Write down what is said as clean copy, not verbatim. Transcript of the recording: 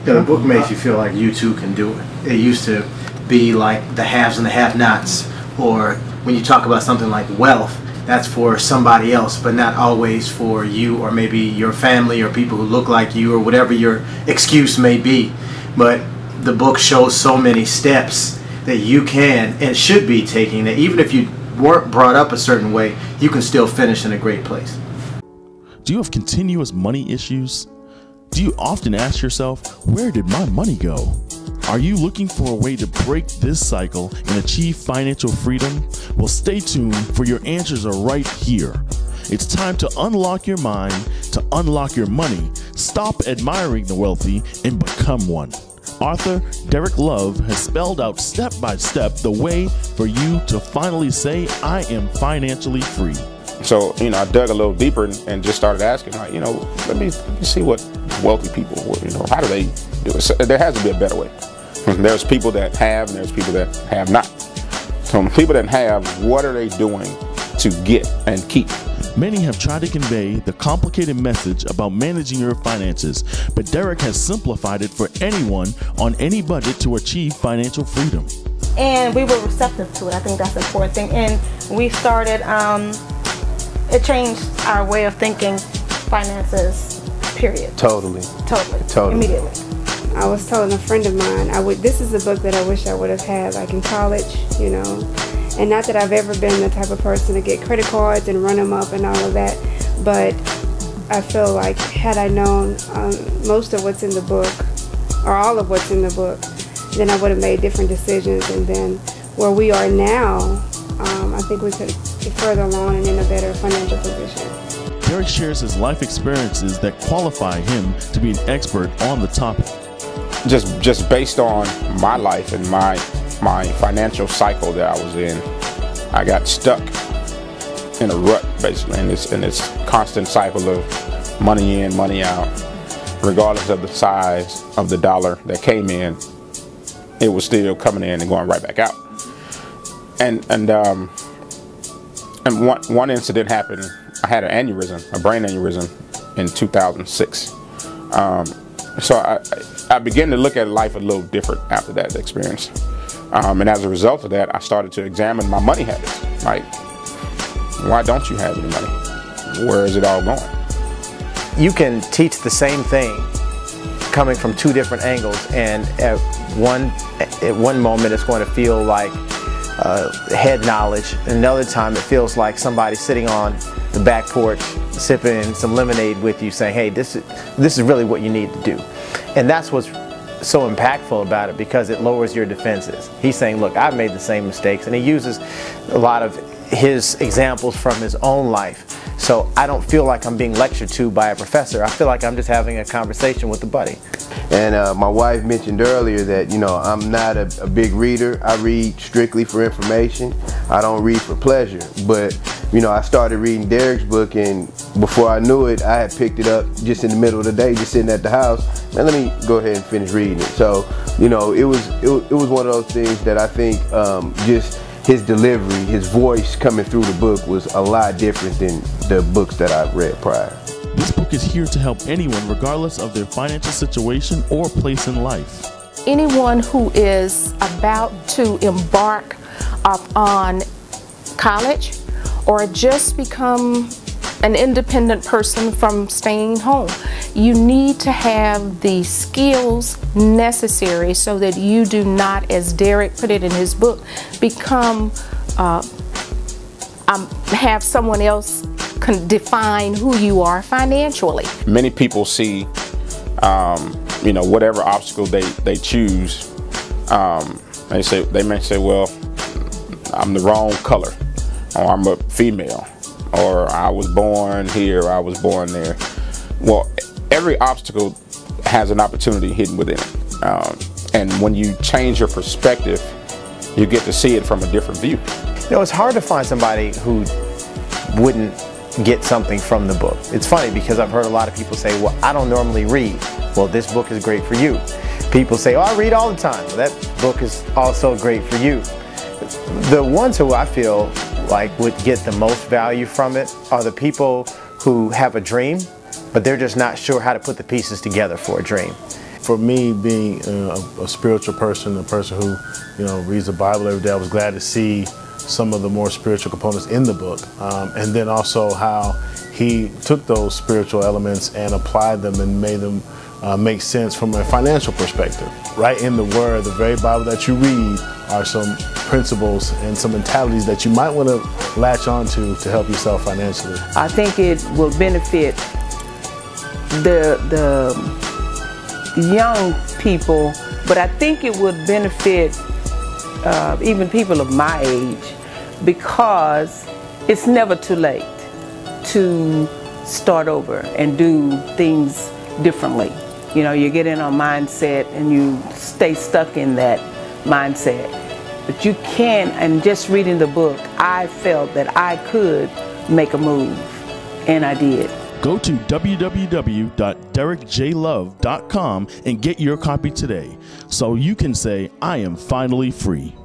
Yeah, the book makes you feel like you too can do it. It used to be like the haves and the have-nots, or when you talk about something like wealth, that's for somebody else, but not always for you or maybe your family or people who look like you or whatever your excuse may be. But the book shows so many steps that you can and should be taking, that even if you weren't brought up a certain way, you can still finish in a great place. Do you have continuous money issues? Do you often ask yourself, where did my money go? Are you looking for a way to break this cycle and achieve financial freedom? Well, stay tuned, for your answers are right here. It's time to unlock your mind, to unlock your money, stop admiring the wealthy, and become one. Author Derek Love has spelled out step by step the way for you to finally say, I am financially free. So, I dug a little deeper and just started asking, like, let me see what wealthy people, how do they do it? So there has to be a better way. There's people that have, and there's people that have not. So people that have, what are they doing to get and keep? Many have tried to convey the complicated message about managing your finances, but Derek has simplified it for anyone on any budget to achieve financial freedom. And we were receptive to it. I think that's the important thing. And we started, it changed our way of thinking finances, period. Totally. Immediately. I was telling a friend of mine, this is a book that I wish I would have had like in college, and not that I've ever been the type of person to get credit cards and run them up and all of that, but I feel like had I known most of what's in the book, or all of what's in the book, then I would have made different decisions. And then where we are now, I think we could be further along and in a better financial position. Derek shares his life experiences that qualify him to be an expert on the topic. Just based on my life and my financial cycle that I was in, I got stuck in a rut, basically, in this constant cycle of money in, money out. Regardless of the size of the dollar that came in, it was still coming in and going right back out. And one incident happened. I had an aneurysm, a brain aneurysm, in 2006. So I began to look at life a little different after that experience. And as a result of that, I started to examine my money habits. Like, why don't you have any money? Where is it all going? You can teach the same thing coming from two different angles, and at one moment it's going to feel like head knowledge, and another time it feels like somebody sitting on the back porch sipping some lemonade with you saying, hey, this is really what you need to do. And that's what's so impactful about it, because it lowers your defenses. He's saying, look, I've made the same mistakes, and he uses a lot of his examples from his own life. So I don't feel like I'm being lectured to by a professor. I feel like I'm just having a conversation with a buddy. And my wife mentioned earlier that, I'm not a big reader. I read strictly for information. I don't read for pleasure. But, I started reading Derek's book, and before I knew it, I had picked it up just in the middle of the day, just sitting at the house. And let me go ahead and finish reading it. So, it was one of those things that I think just his delivery, his voice coming through the book was a lot different than the books that I've read prior. This book is here to help anyone regardless of their financial situation or place in life. Anyone who is about to embark on college or just become an independent person from staying home, you need to have the skills necessary so that you do not, as Derek put it in his book, become have someone else define who you are financially. Many people see, whatever obstacle they choose, they may say, well, I'm the wrong color, or I'm a female, or I was born here, or I was born there. Well, every obstacle has an opportunity hidden within it. And when you change your perspective, you get to see it from a different view. It's hard to find somebody who wouldn't get something from the book. It's funny because I've heard a lot of people say, well, I don't normally read. Well, this book is great for you. People say, oh, I read all the time. Well, that book is also great for you. The ones who I feel like would get the most value from it are the people who have a dream, but they're just not sure how to put the pieces together for a dream. for me, being a spiritual person, a person who, reads the Bible every day, I was glad to see some of the more spiritual components in the book. And then also how he took those spiritual elements and applied them and made them make sense from a financial perspective. Right in the Word, the very Bible that you read, are some principles and some mentalities that you might want to latch onto to help yourself financially. I think it will benefit the young people, but I think it would benefit even people of my age, because it's never too late to start over and do things differently. You get in a mindset and you stay stuck in that mindset. But you can, and just reading the book, I felt that I could make a move, and I did. Go to www.derekjlove.com and get your copy today so you can say, I am finally free.